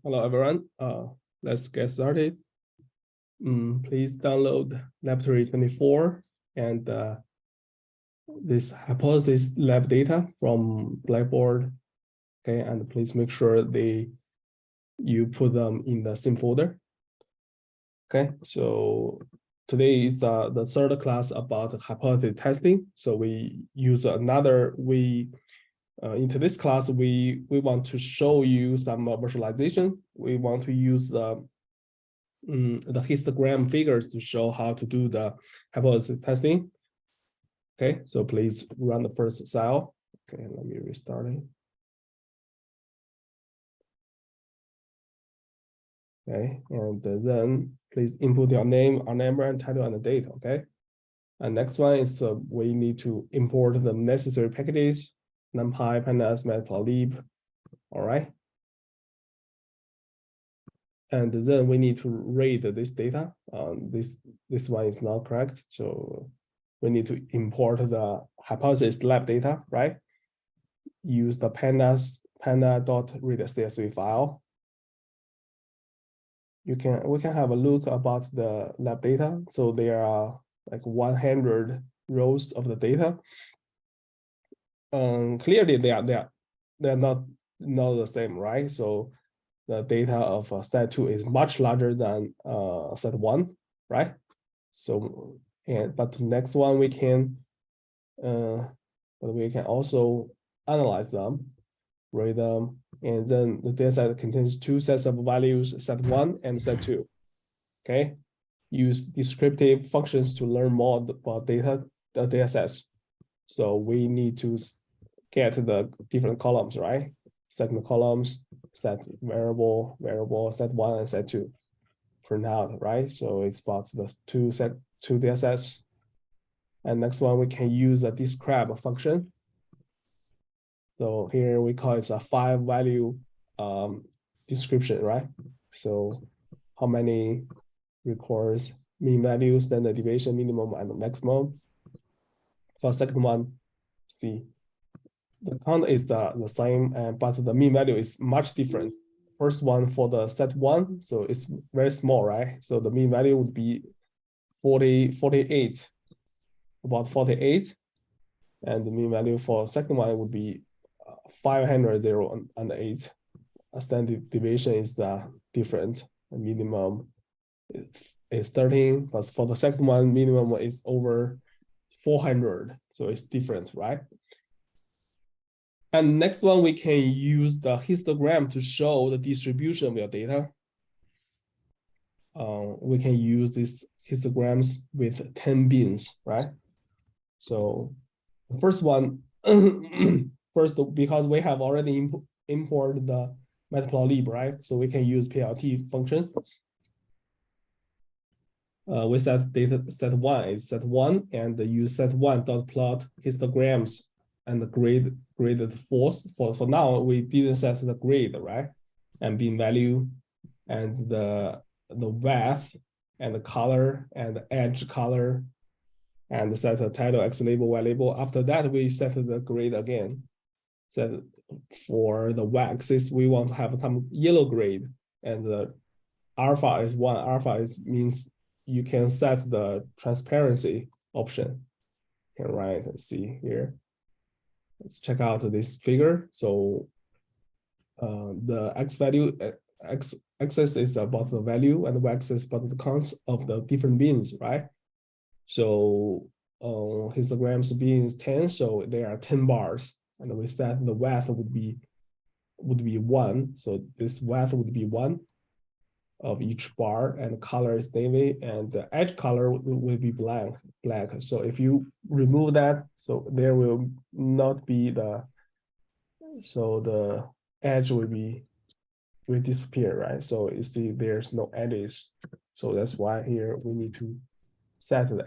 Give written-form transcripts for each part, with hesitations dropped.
Hello, everyone. Let's get started. Please download Laboratory 24 and this hypothesis lab data from Blackboard. Okay, and please make sure you put them in the same folder. Okay, so today is the third class about hypothesis testing. So we use into this class, we want to show you some visualization. We want to use the histogram figures to show how to do the hypothesis testing. Okay, so please run the first cell. Okay, let me restart it. Okay, and then please input your name, our number, and title and the date. Okay, and next one is we need to import the necessary packages, NumPy, Pandas, Matplotlib. All right. And then we need to read this data. This one is not correct. So we need to import the hypothesis lab data, right? Use the panda.read.csv file. We can have a look about the lab data. So there are like 100 rows of the data. Clearly they're not the same, right? So the data of set 2 is much larger than set 1, right? So but the next one we can also analyze them, read them, and then the data set contains two sets of values, set 1 and set 2. Okay, use descriptive functions to learn more about the data sets. So we need to get the different columns, right? Second columns, set variable, set 1 and set 2 for now, right? So it's about the two data sets. And next one, we can use a describe function. So here we call it a 5-value description, right? So how many records, mean value, standard deviation, minimum and maximum. For second one, see, the count is the same, but the mean value is much different. First one for the set 1, so it's very small, right? So the mean value would be 48, about 48. And the mean value for second one would be 508. A standard deviation is different. The minimum is 13, but for the second one, minimum is over 400. So it's different, right? And next one, we can use the histogram to show the distribution of your data. We can use these histograms with 10 bins, right? So the first one, because we have already imported the matplotlib, right? So we can use plt function. We set data set 1 is set 1, and use set 1 dot plot histograms and the graded false. For now, we didn't set the grade, right? And bin value and the width and the color and the edge color and set the title, X label, Y label. After that, we set the grade again. Set for the y-axis, we want to have some yellow grade, and the alpha is 1. Alpha means you can set the transparency option. You can write and see here. Let's check out this figure. So the x-axis is about the value, and the y-axis about the counts of the different bins, right? So histograms bins 10, so there are 10 bars, and we set the width would be 1. So this width would be 1 of each bar, and the color is navy, and the edge color will be black. So if you remove that, so there will not be the edge will disappear, right? So you see there's no edges. So that's why here we need to set the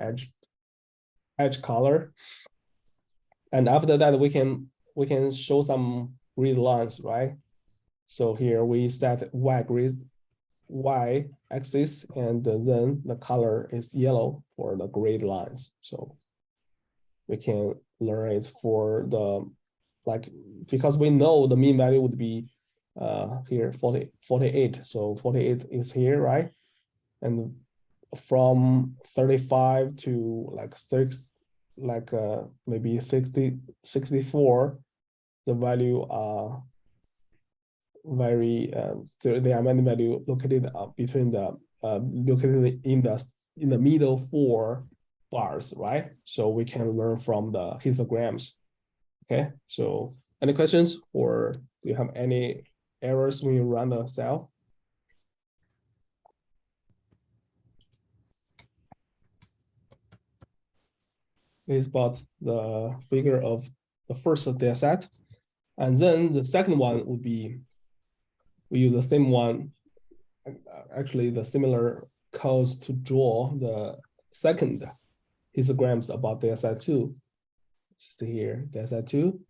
edge color. And after that, we can show some grid lines, right? So here we set y axis, and then the color is yellow for the grid lines. So we can learn it for the like, because we know the mean value would be here 48. So 48 is here, right? And from 35 to like 6, like maybe 64, the value are very there are many value located between the located in the middle 4 bars, right? So we can learn from the histograms. Okay, so any questions, or do you have any errors when you run the cell? Is about the figure of the first data set. And then the second one would be, we use the same one, actually the similar codes to draw the second histograms about data set 2. See here, data set 2,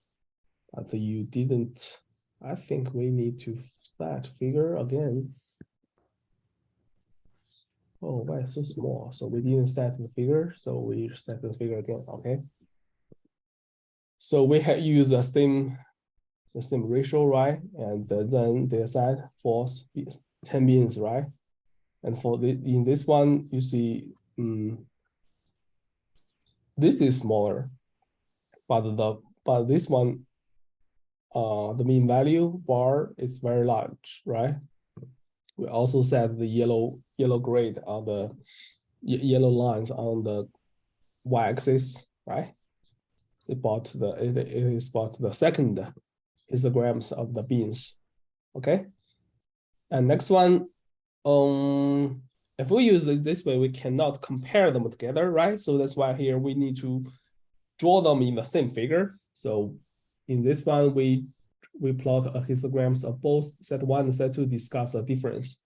but you didn't, I think we need to start figure again. Oh, why it's so small? So we didn't set the figure, so we set the figure again, okay? So we have used the same ratio, right? And then data set for 10 beans, right? And for in this one, you see, this is smaller, but this one, the mean value bar is very large, right? We also set the yellow grade on the yellow lines on the y-axis, right? It is about the second histograms of the beans. Okay. And next one, if we use it this way, we cannot compare them together, right? So that's why here we need to draw them in the same figure. So in this one, we plot a histograms of both set 1 and set 2, discuss a difference.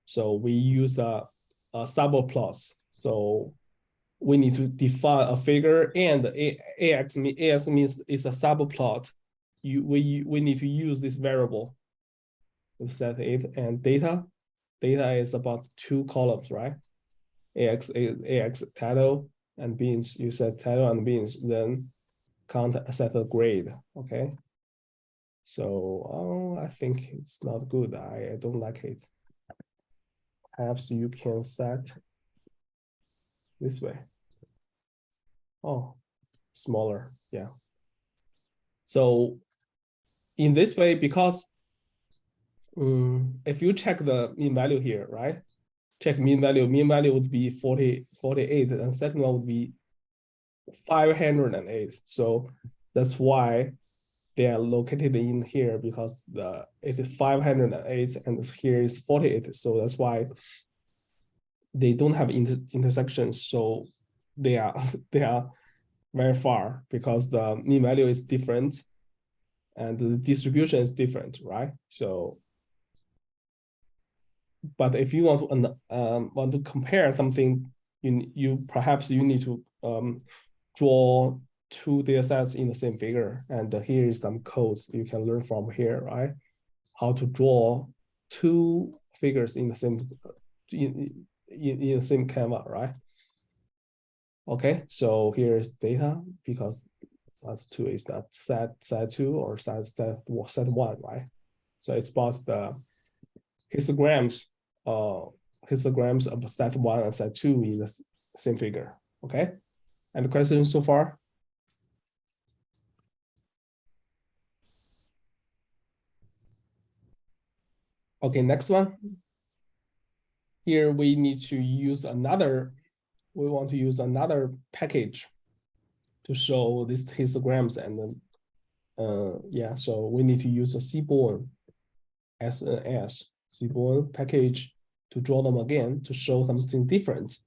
So we use a subplots. So we need to define a figure, and AX means it's a subplot. We need to use this variable with set 8, and data is about 2 columns, right? AX title and beans. You set title and beans, then count set a grade. Okay. So I think it's not good. I don't like it. Perhaps you can set this way. Oh, smaller. Yeah. So in this way, because if you check the mean value here, right? Check mean value would be 48, and second one would be 508. So that's why they are located in here, because it is 508 and here is 48. So that's why they don't have intersections. So they are very far, because the mean value is different and the distribution is different, right? So, but if you want to compare something, you perhaps need to draw 2 data sets in the same figure. And here is some codes you can learn from here, right? How to draw 2 figures in the same in the same Canva, right? Okay, so here is data, because set 2 is not set 2 or set 1, right? So it's about the histograms of set 1 and set 2 in the same figure. Okay, and the questions so far? Okay, next one. Here we need to use we want to use another package to show these histograms, and then yeah, so we need to use a Seaborn Seaborn package to draw them again to show something different.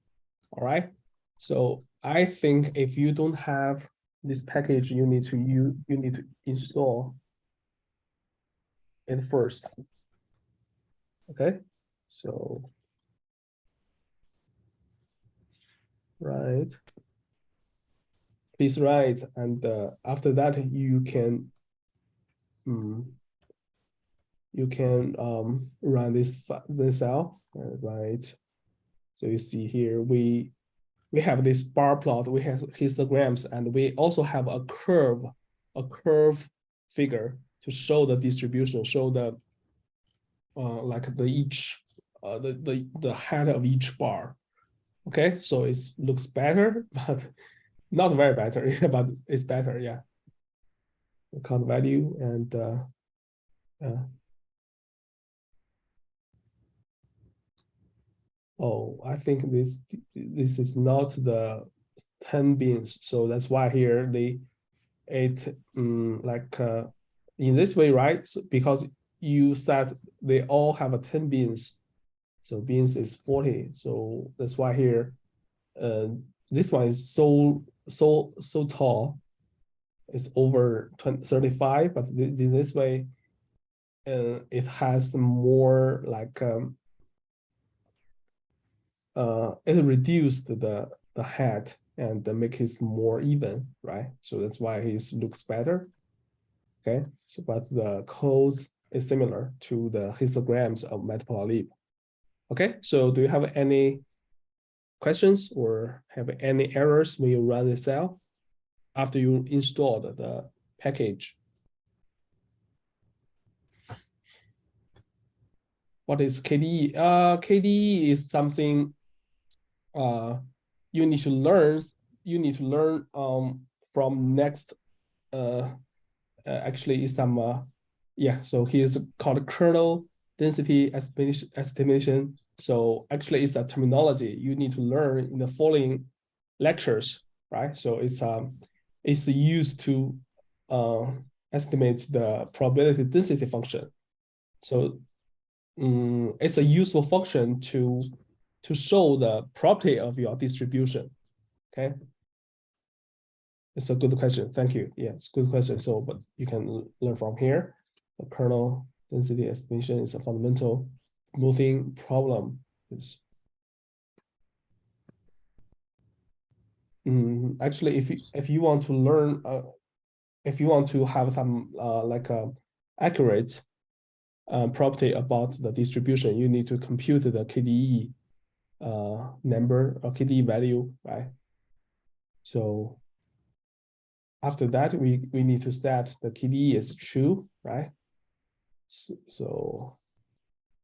All right. So I think if you don't have this package, you need to install it first. Okay. So right. Please write, and after that you can run this cell, right? So you see here we have this bar plot, we have histograms, and we also have a curve figure to show the distribution, show the like the each the head of each bar. Okay, so it looks better, but not very better, but it's better, yeah. The count value and oh, I think this is not the 10 bins, so that's why here it like in this way, right? So because you said they all have a 10 bins, so bins is 40, so that's why here this one is so tall, it's over 35, but in this way it has more like it reduced the head and make it more even, right? So that's why it looks better. Okay, so but the codes is similar to the histograms of matplotlib. Okay, so do you have any questions or have any errors when you run the cell after you installed the package? What is KDE? KDE is something you need to learn. You need to learn from next. Actually, is some yeah. So here's called kernel density estimation. So actually, it's a terminology you need to learn in the following lectures, right? So it's used to estimate the probability density function. So it's a useful function to show the property of your distribution. Okay, it's a good question. Thank you. Yeah, it's a good question. So, but you can learn from here. The kernel density estimation is a fundamental smoothing problem. Actually, if you want to learn, if you want to have some like accurate property about the distribution, you need to compute the KDE number or KDE value, right? So after that, we need to set the KDE is true, right? So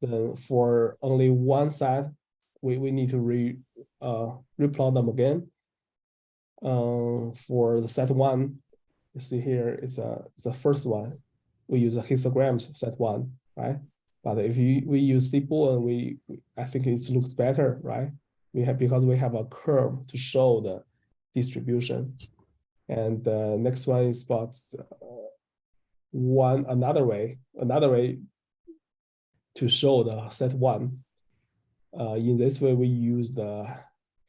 then for only one set, we need to replot them again. For the set one, you see here is the first one. We use a histograms set one, right? But if we use StBoolean, I think it looks better, right? Because we have a curve to show the distribution. And the next one is about another way to show the set one. In this way, we use the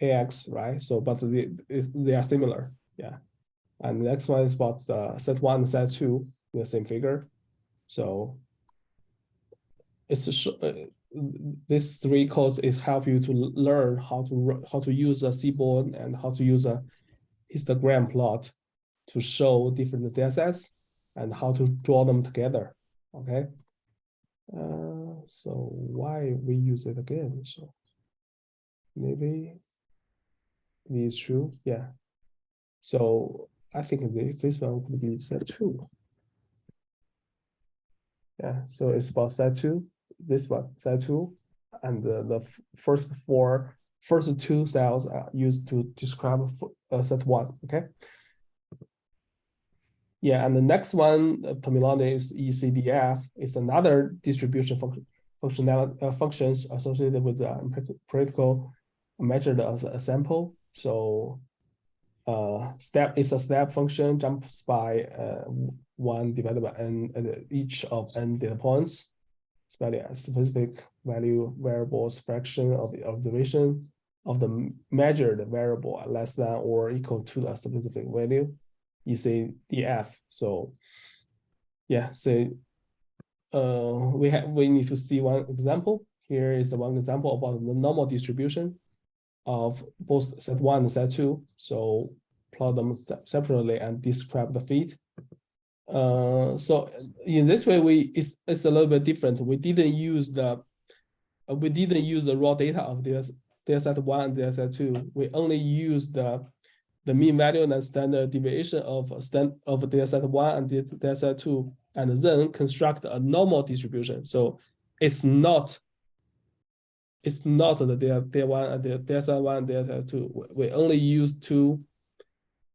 AX, right? So, but they are similar, yeah. And the next one is about the set one and set two in the same figure. So it's these three codes is help you to learn how to use a StBoolean and how to use a histogram plot to show different datasets and how to draw them together. Okay. So why we use it again? So maybe it is true. Yeah. So I think this one could be set two. Yeah. So it's about set two. This one set two, and the first two cells are used to describe set one. Okay. Yeah, and the next one, terminology is ECDF. It's another distribution functions associated with the empirical measured as a sample. So step is a step function, jumps by 1 divided by n at each of n data points. Specific value variables fraction of the observation of the measured variable less than or equal to the specific value. ECDF. So yeah, so we need to see one example. Here is the one example about the normal distribution of both set one and set two. So plot them separately and describe the fit. So in this way, it's a little bit different. We didn't use the raw data of data set one and data set two. We only use the the mean value and standard deviation of data set 1 and data set 2, and then construct a normal distribution. So it's not the data 1 and the data set 1 and data set 2. We only use two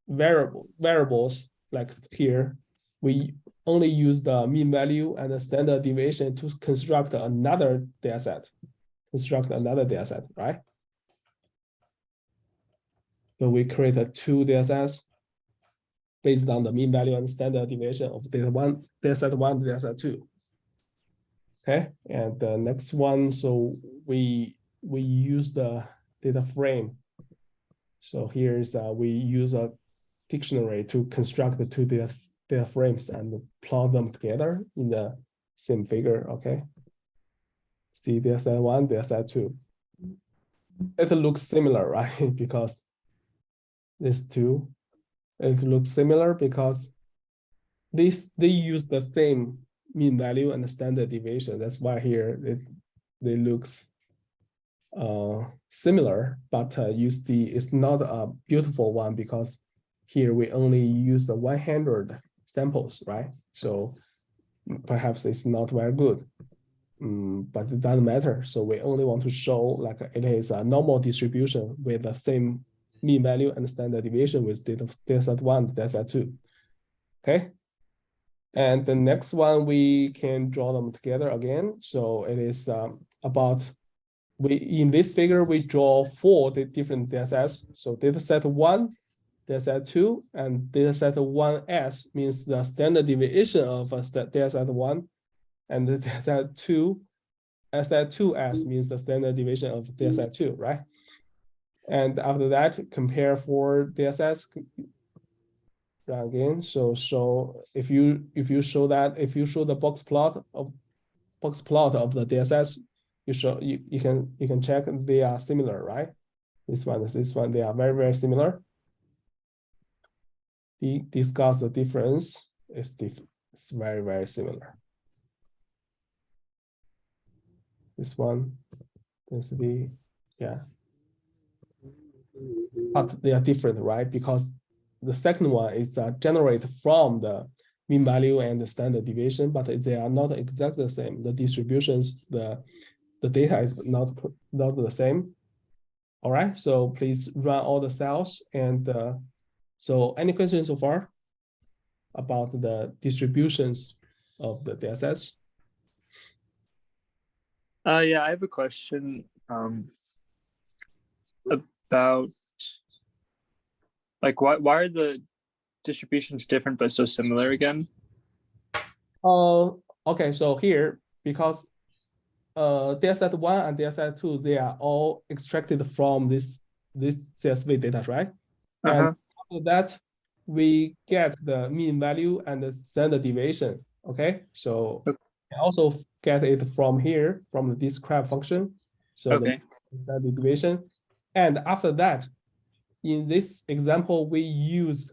variables like here. We only use the mean value and the standard deviation to construct another data set. Right? So we create two data sets based on the mean value and standard deviation of data set 1, data set 2. Okay, and the next one, so we use the data frame. So here's we use a dictionary to construct the two data frames and plot them together in the same figure. Okay, see data set 1, data set 2. It looks similar, right? Because these two, it looks similar because they use the same mean value and the standard deviation. That's why here they looks similar, but you see it's not a beautiful one because here we only use the 100 samples, right? So perhaps it's not very good, but it doesn't matter. So we only want to show like it is a normal distribution with the same mean value and standard deviation with data set 1, data set 2. Okay. And the next one, we can draw them together again. So it is about, in this figure, we draw 4 different data sets. So data set 1, data set 2, and data set 1S means the standard deviation of data set 1, and the data set 2, set 2S means the standard deviation of data set 2, right? And after that, compare 4 data sets again. So if you show the box plot of the data sets, you can check they are similar, right? This one, they are very, very similar. Discuss the difference. It's very, very similar. This one, density, yeah. But they are different, right? Because the second one is generated from the mean value and the standard deviation, but they are not exactly the same. The distributions, the data is not the same. All right, so please run all the cells. And so any questions so far about the distributions of the data sets? Yeah, I have a question about like why are the distributions different but so similar again? Okay, so here, because data set 1 and data set 2, they are all extracted from this CSV data, right? And after that, we get the mean value and the standard deviation. Okay, so we also get it from here, from the describe function. So the standard deviation. And after that, in this example, we use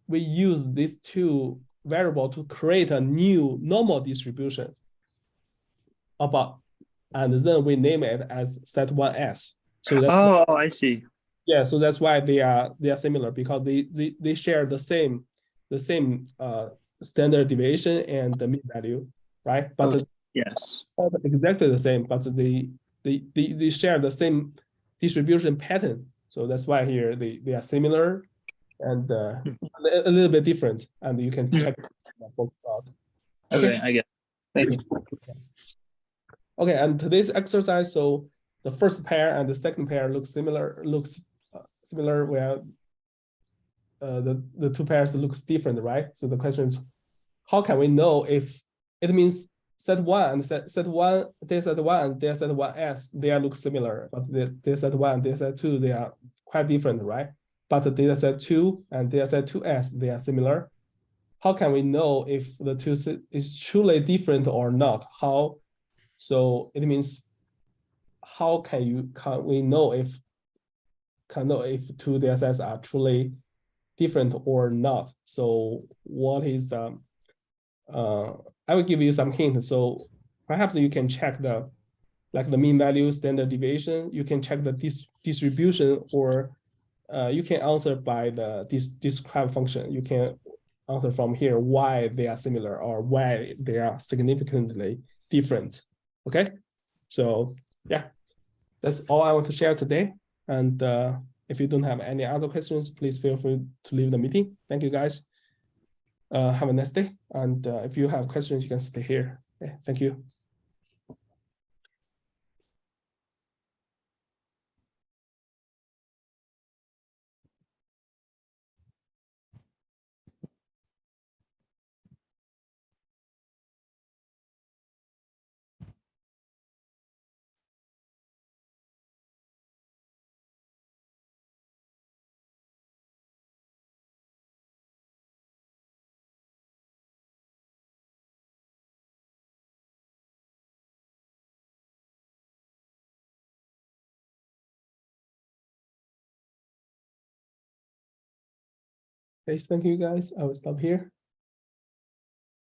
these two variables to create a new normal distribution and then we name it as set 1S. So that, I see. Yeah, so that's why they are similar, because they share the same standard deviation and the mean value, right? But yes, not exactly the same, but they share the same distribution pattern. So that's why here they are similar and a little bit different, and you can check both out. Okay, I get it. Thank you. Okay, and today's exercise, so the first pair and the second pair look similar, where the two pairs looks different, right? So the question is, how can we know if it means set 1 and set 1, data set 1 and data set 1S, they look similar, but the data set 1 and data set 2, they are quite different, right? But the data set 2 and data set 2S, they are similar. How can we know if the two is truly different or not? So it means, how can we know if two data sets are truly different or not? So what is the I will give you some hints. So perhaps you can check the mean value, standard deviation. You can check the distribution or you can answer by the describe function. You can answer from here why they are similar or why they are significantly different. Okay, so yeah, that's all I want to share today. And if you don't have any other questions, please feel free to leave the meeting. Thank you, guys. Have a nice day. And if you have questions, you can stay here. Okay, thank you. Okay, thank you, guys. I will stop here.